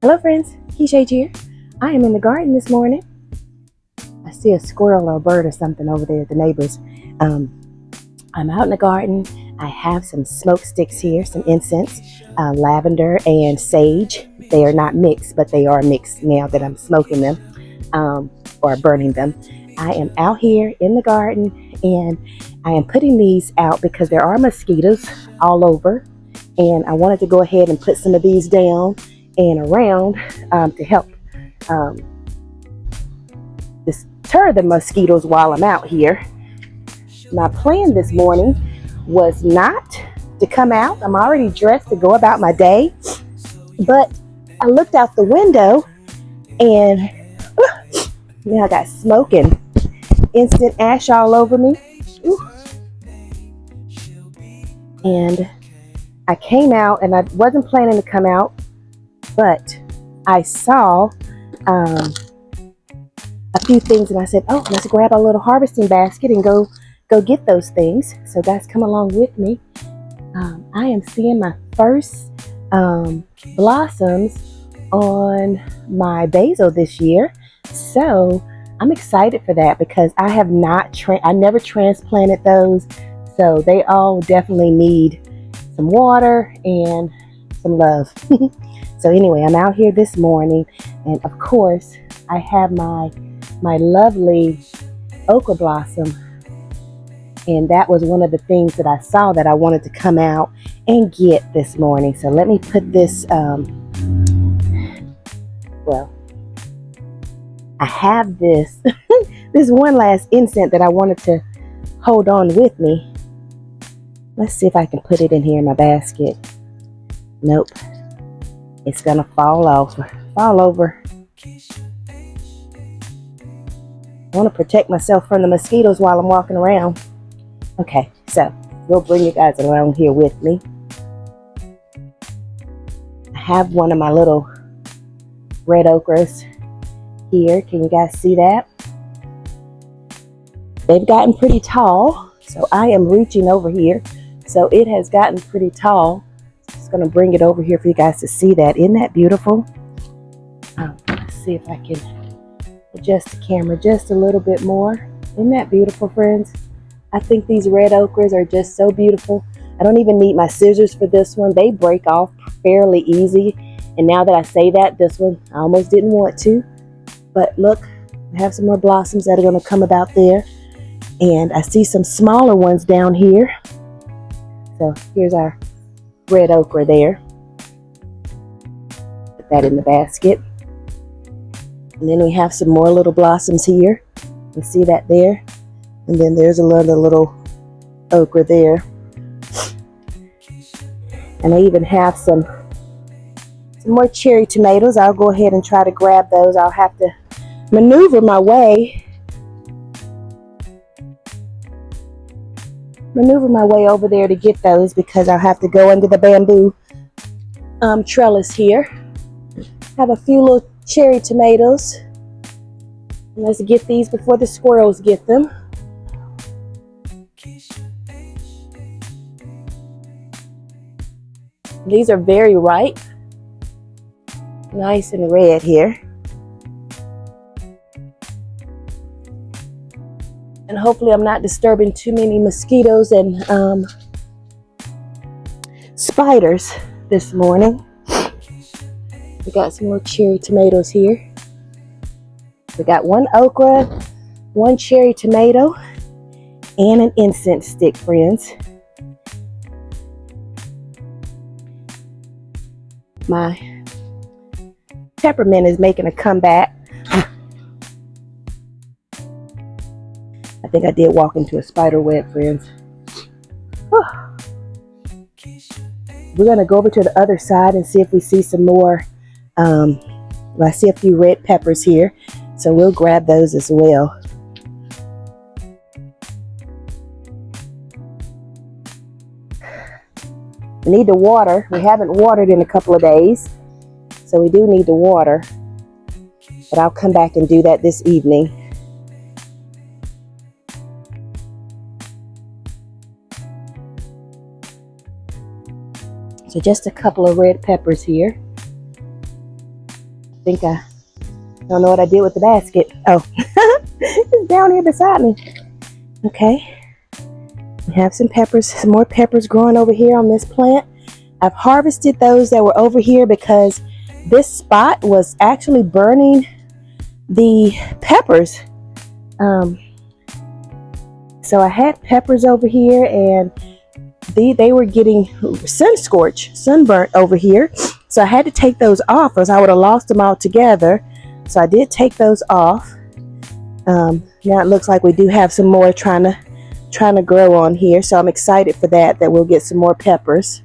Hello friends, Keisha here. I am in the garden this morning. I see a squirrel or a bird or something over there at the neighbors. I'm out in the garden. I have some smoke sticks here, some incense, lavender and sage. They are not mixed, but they are mixed now that I'm smoking them or burning them. I am out here in the garden and I am putting these out because there are mosquitoes all over. And I wanted to go ahead and put some of these down and around to help deter the mosquitoes while I'm out here. My plan this morning was not to come out. I'm already dressed to go about my day, but I looked out the window and now I got smoke and instant ash all over me. Ooh. And I came out and I wasn't planning to come out, but I saw a few things and I said, oh, let's grab a little harvesting basket and go get those things. So guys, come along with me. I am seeing my first blossoms on my basil this year. So I'm excited for that because I have not, I never transplanted those. So they all definitely need some water and some love. So anyway, I'm out here this morning and of course I have my lovely okra blossom, and that was one of the things that I saw that I wanted to come out and get this morning. So let me put this well, I have this this one last incense that I wanted to hold on with me. Let's see if I can put it in here in my basket. Nope, it's gonna fall over. I want to protect myself from the mosquitoes while I'm walking around. Okay, so we'll bring you guys along here with me. I have one of my little red okras here. Can you guys see that? They've gotten pretty tall, so I am reaching over here. So it has gotten pretty tall. Just going to bring it over here for you guys to see that. Isn't that beautiful? Let's see if I can adjust the camera just a little bit more. Isn't that beautiful, friends? I think these red okras are just so beautiful. I don't even need my scissors for this one. They break off fairly easy. And now that I say that, this one, I almost didn't want to. But look, I have some more blossoms that are going to come about there. And I see some smaller ones down here. So here's our red okra there. Put that in the basket. And then we have some more little blossoms here. You see that there? And then there's another little okra there. And I even have some more cherry tomatoes. I'll go ahead and try to grab those. I'll have to maneuver my way over there to get those because I'll have to go under the bamboo trellis here. Have a few little cherry tomatoes. And let's get these before the squirrels get them. These are very ripe. Nice and red here. And hopefully I'm not disturbing too many mosquitoes and spiders this morning. We got some more cherry tomatoes here. We got one okra, one cherry tomato, and an incense stick, friends. My peppermint is making a comeback. I think I did walk into a spider web, friends. Whew. We're going to go over to the other side and see if we see some more. I see a few red peppers here, so we'll grab those as well. We need the water. We haven't watered in a couple of days, so we do need the water. But I'll come back and do that this evening. So just a couple of red peppers here. think I don't know what I did with the basket. Oh, it's down here beside me. Okay. We have some peppers, some more peppers growing over here on this plant. I've harvested those that were over here because this spot was actually burning the peppers. So I had peppers over here, and they were getting sunburnt over here. So I had to take those off, or I would have lost them all together. So I did take those off. Now it looks like we do have some more trying to grow on here. So I'm excited for that we'll get some more peppers.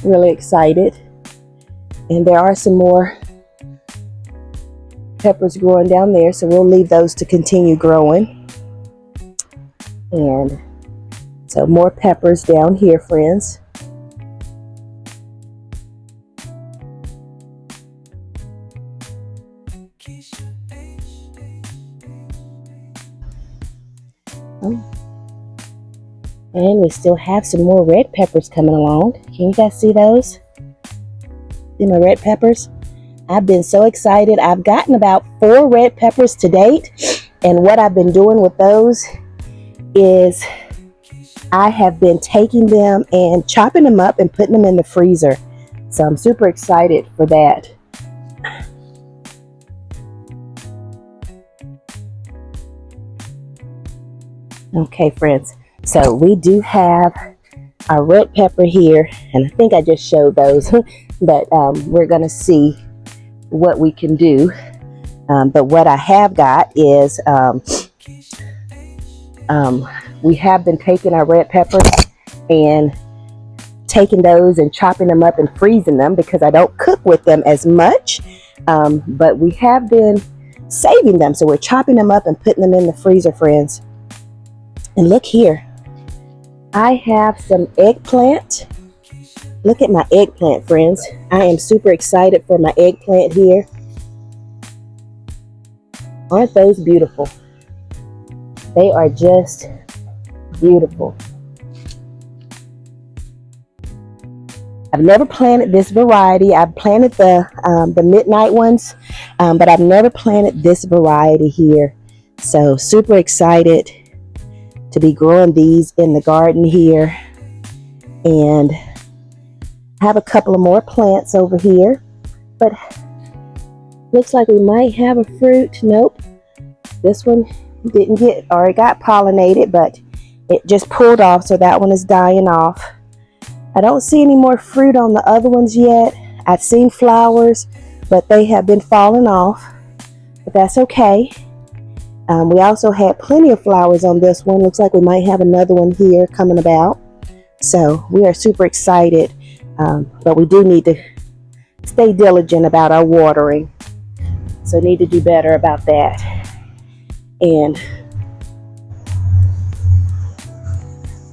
Really excited. And there are some more peppers growing down there, so we'll leave those to continue growing. And so more peppers down here, friends. And we still have some more red peppers coming along. Can you guys see those? See my red peppers? I've been so excited. I've gotten about 4 red peppers to date. And what I've been doing with those is I have been taking them and chopping them up and putting them in the freezer. So I'm super excited for that. Okay, friends. So we do have our red pepper here, and I think I just showed those, but we're going to see what we can do. But what I have got is we have been taking our red peppers and taking those and chopping them up and freezing them because I don't cook with them as much. But we have been saving them. So we're chopping them up and putting them in the freezer, friends. And look here. I have some eggplant. Look at my eggplant, friends. I am super excited for my eggplant here. Aren't those beautiful? They are just beautiful. I've never planted this variety. I've planted the midnight ones, but I've never planted this variety here. So super excited to be growing these in the garden here. And I have a couple of more plants over here, but looks like we might have a fruit. Nope. This one didn't get, or it got pollinated, but it just pulled off, so that one is dying off. I don't see any more fruit on the other ones yet. I've seen flowers, but they have been falling off, but that's okay. We also had plenty of flowers on this one. Looks like we might have another one here coming about. So we are super excited, but we do need to stay diligent about our watering. So need to do better about that. And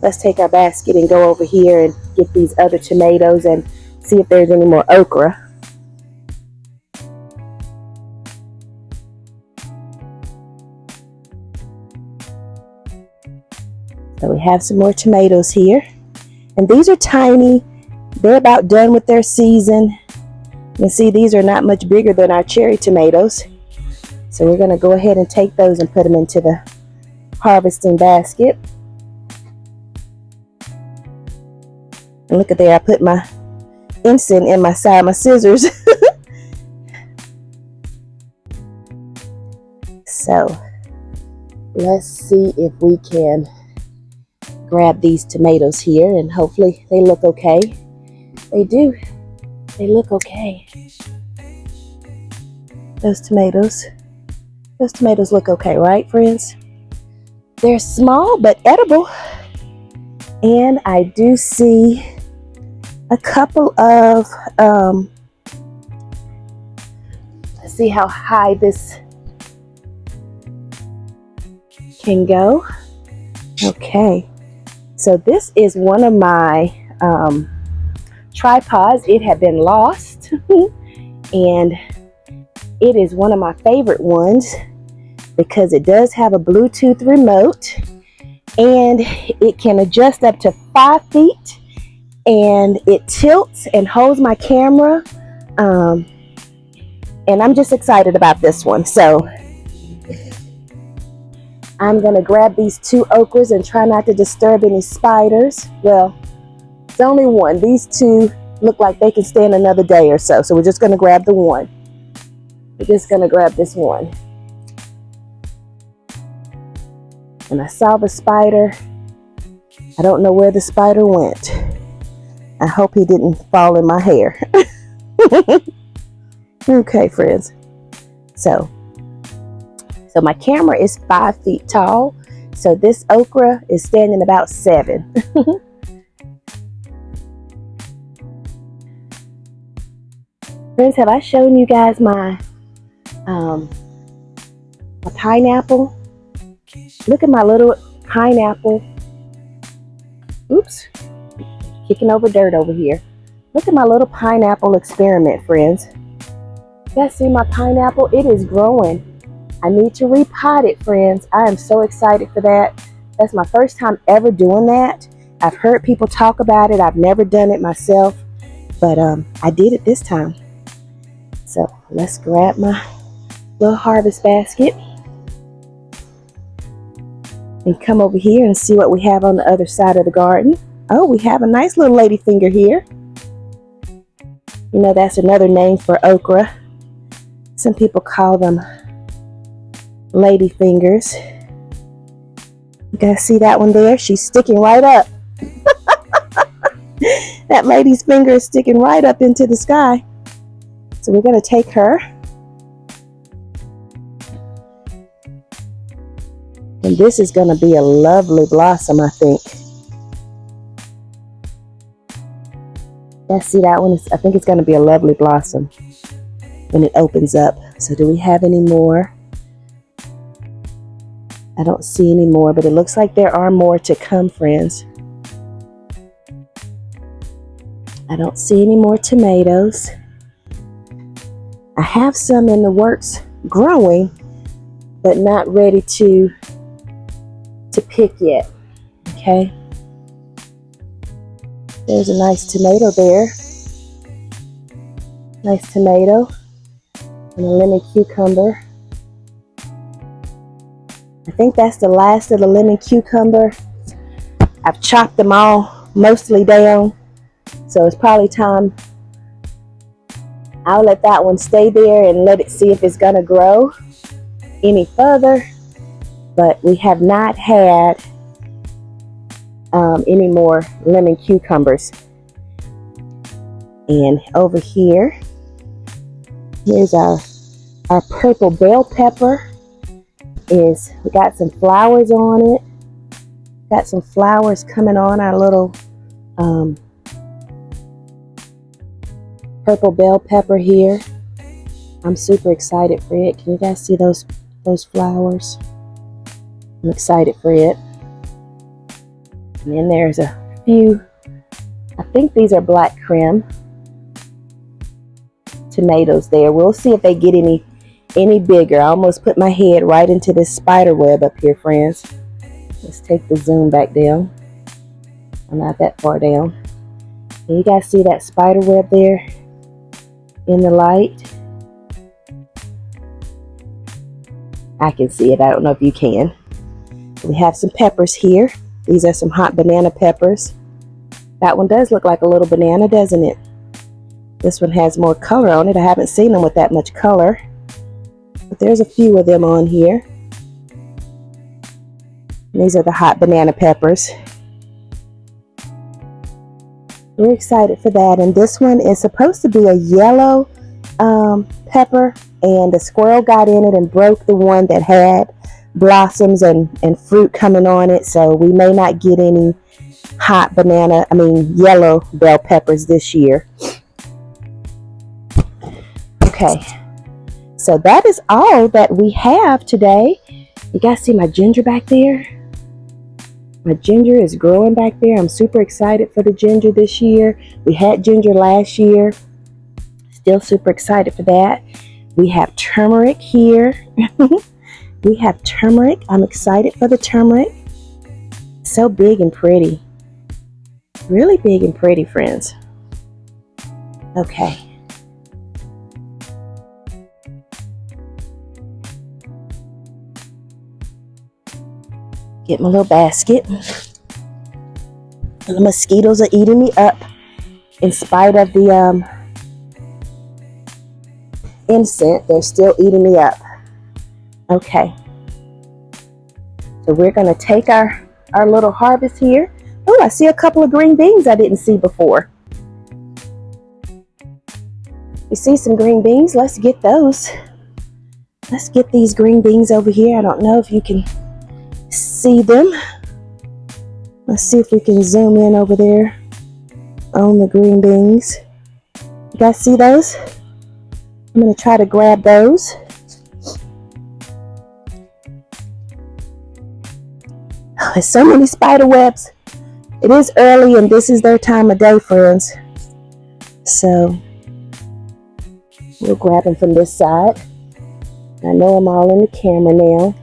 let's take our basket and go over here and get these other tomatoes and see if there's any more okra. So we have some more tomatoes here. And these are tiny. They're about done with their season. You can see these are not much bigger than our cherry tomatoes. So we're going to go ahead and take those and put them into the harvesting basket. And look at there, I put my ensign in my side, my scissors. So let's see if we can grab these tomatoes here, and hopefully they look okay. They do. They look okay. Those tomatoes look okay, right, friends? They're small but edible. And I do see a couple of, let's see how high this can go. Okay. So this is one of my tripods. It had been lost. And it is one of my favorite ones because it does have a Bluetooth remote. And it can adjust up to 5 feet, and it tilts and holds my camera. And I'm just excited about this one. So I'm gonna grab these 2 okras and try not to disturb any spiders. Well, it's only one. These 2 look like they can stand another day or so. So we're just gonna grab the one. We're just gonna grab this one. And I saw the spider. I don't know where the spider went. I hope he didn't fall in my hair. Okay, friends. So my camera is 5 feet tall. So this okra is standing about 7. Friends, have I shown you guys my pineapple? Look at my little pineapple. Oops, kicking over dirt over here. Look at my little pineapple experiment, friends. You guys see my pineapple? It is growing. I need to repot it, friends. I am so excited for that. That's my first time ever doing that. I've heard people talk about it. I've never done it myself, but I did it this time. So let's grab my little harvest basket and come over here and see what we have on the other side of the garden. Oh, we have a nice little ladyfinger here. You know, that's another name for okra. Some people call them ladyfingers. You guys see that one there? She's sticking right up. That lady's finger is sticking right up into the sky. So we're going to take her. And this is going to be a lovely blossom, I think. Yeah, see that one? I think it's going to be a lovely blossom when it opens up. So do we have any more? I don't see any more, but it looks like there are more to come, friends. I don't see any more tomatoes. I have some in the works growing, but not ready to pick yet. Okay. There's a nice tomato there. Nice tomato. And a lemon cucumber. I think that's the last of the lemon cucumber. I've chopped them all mostly down. So it's probably time. I'll let that one stay there and let it see if it's going to grow any further. But we have not had any more lemon cucumbers. And over here, here's our purple bell pepper. We got some flowers on it. Got some flowers coming on our little purple bell pepper here. I'm super excited for it. Can you guys see those flowers? I'm excited for it. And then there's a few, I think these are black creme tomatoes there. We'll see if they get any bigger. I almost put my head right into this spider web up here, friends. Let's take the zoom back down. I'm not that far down. Can you guys see that spider web there in the light? I can see it. I don't know if you can. We have some peppers here. These are some hot banana peppers. That one does look like a little banana, doesn't it? This one has more color on it. I haven't seen them with that much color. But there's a few of them on here. These are the hot banana peppers. We're excited for that. And this one is supposed to be a yellow pepper. And the squirrel got in it and broke the one that had blossoms and fruit coming on it. So we may not get any yellow bell peppers this year. Okay. So that is all that we have today. You guys see my ginger back there? My ginger is growing back there. I'm super excited for the ginger this year. We had ginger last year. Still super excited for that. We have turmeric here. We have turmeric. I'm excited for the turmeric. So big and pretty. Really big and pretty, friends. Okay. Get my little basket. And the mosquitoes are eating me up in spite of the incense. They're still eating me up. Okay. So we're going to take our little harvest here. Oh, I see a couple of green beans I didn't see before. You see some green beans? Let's get those. Let's get these green beans over here. I don't know if you can see them. Let's see if we can zoom in over there on the green beans. You guys see those? I'm going to try to grab those. Oh, there's so many spider webs. It is early and this is their time of day, friends. So we'll grab them from this side. I know I'm all in the camera now.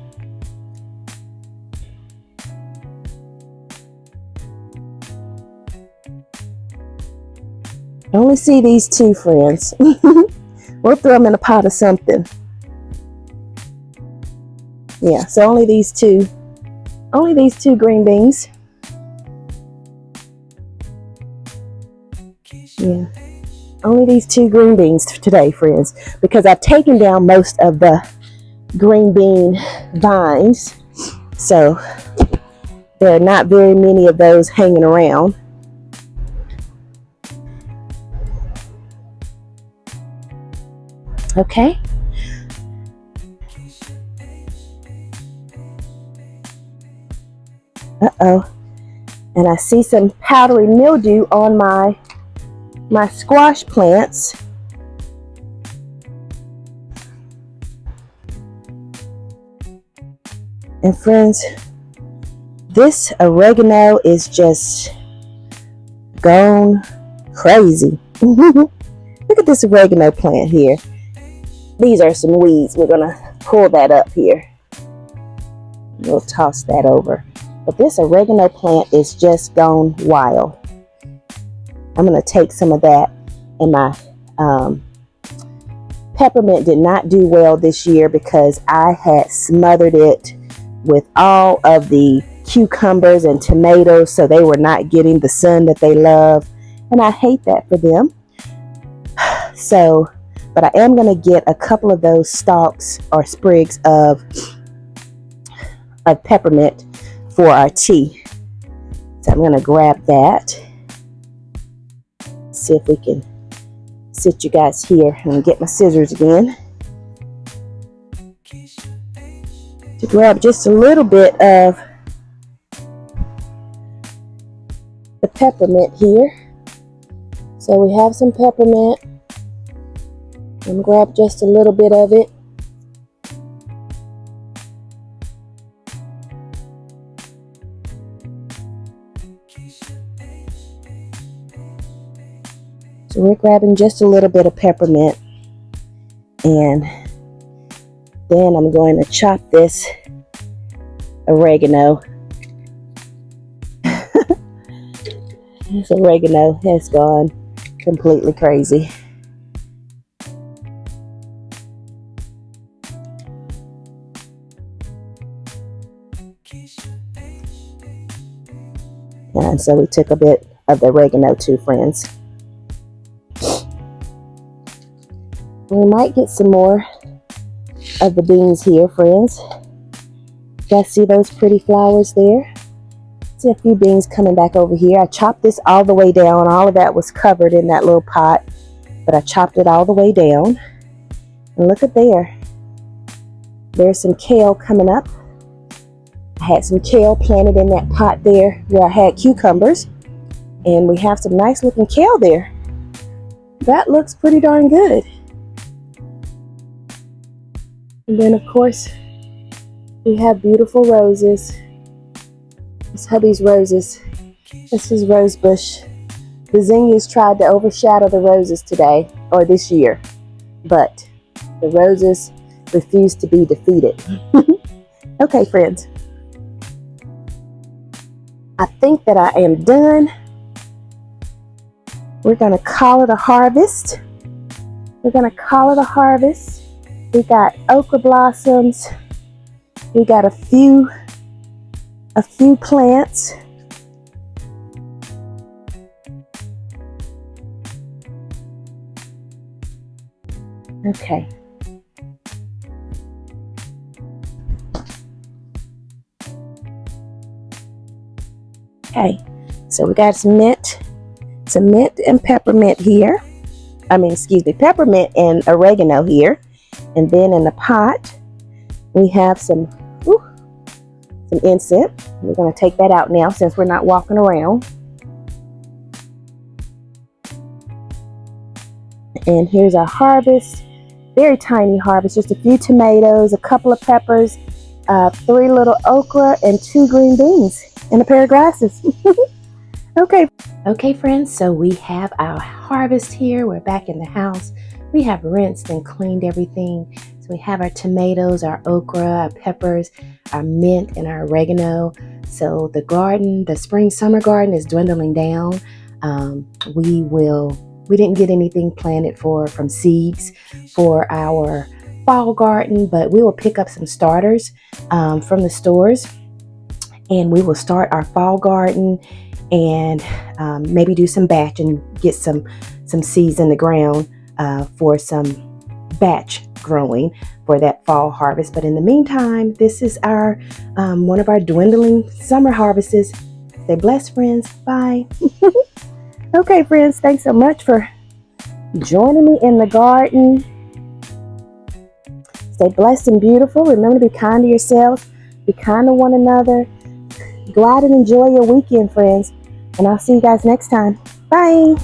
I only see these two, friends. We'll throw them in a pot or something. Yeah, so only these two green beans. Yeah, only these two green beans today, friends, because I've taken down most of the green bean vines, so there are not very many of those hanging around. Okay. Uh-oh. And I see some powdery mildew on my squash plants. And friends, this oregano is just gone crazy. Look at this oregano plant here. These are some weeds. We're gonna pull that up here. We'll toss that over. But this oregano plant is just gone wild. I'm gonna take some of that, and my peppermint did not do well this year because I had smothered it with all of the cucumbers and tomatoes, so they were not getting the sun that they love, and I hate that for them. So, but I am going to get a couple of those stalks or sprigs of peppermint for our tea. So I'm going to grab that. See if we can sit you guys here and get my scissors again. To grab just a little bit of the peppermint here. So we have some peppermint. And grab just a little bit of it. So we're grabbing just a little bit of peppermint, and then I'm going to chop this oregano. This oregano has gone completely crazy. And so we took a bit of the oregano too, friends. We might get some more of the beans here, friends. You guys see those pretty flowers there? See a few beans coming back over here. I chopped this all the way down. All of that was covered in that little pot, but I chopped it all the way down. And look at there. There's some kale coming up. I had some kale planted in that pot there where I had cucumbers, and we have some nice looking kale there. That looks pretty darn good. And then of course we have beautiful roses. It's hubby's roses. This is rose bush. The zinnias tried to overshadow the roses today, or this year, but the roses refused to be defeated. Okay, friends. I think that I am done. We're gonna call it a harvest. We're gonna call it a harvest. We got okra blossoms. We got a few a few plants. Okay. Okay, so we got some mint and peppermint here. Excuse me, peppermint and oregano here. And then in the pot, we have some incense. We're going to take that out now since we're not walking around. And here's our harvest. Very tiny harvest, just a few tomatoes, a couple of peppers, 3 little okra, and 2 green beans, and a pair of glasses. Okay, friends, so we have our harvest here. We're back in the house. We have rinsed and cleaned everything. So we have our tomatoes, our okra, our peppers, our mint, and our oregano. So the garden, the spring summer garden is dwindling down. We didn't get anything planted from seeds for our fall garden, but we will pick up some starters from the stores, and we will start our fall garden and maybe do some batch and get some seeds in the ground for some batch growing for that fall harvest. But in the meantime, this is our one of our dwindling summer harvests. Stay blessed, friends. Bye. Okay, friends, thanks so much for joining me in the garden. Stay blessed and beautiful. Remember to be kind to yourselves. Be kind to one another. Go out and enjoy your weekend, friends. And I'll see you guys next time. Bye.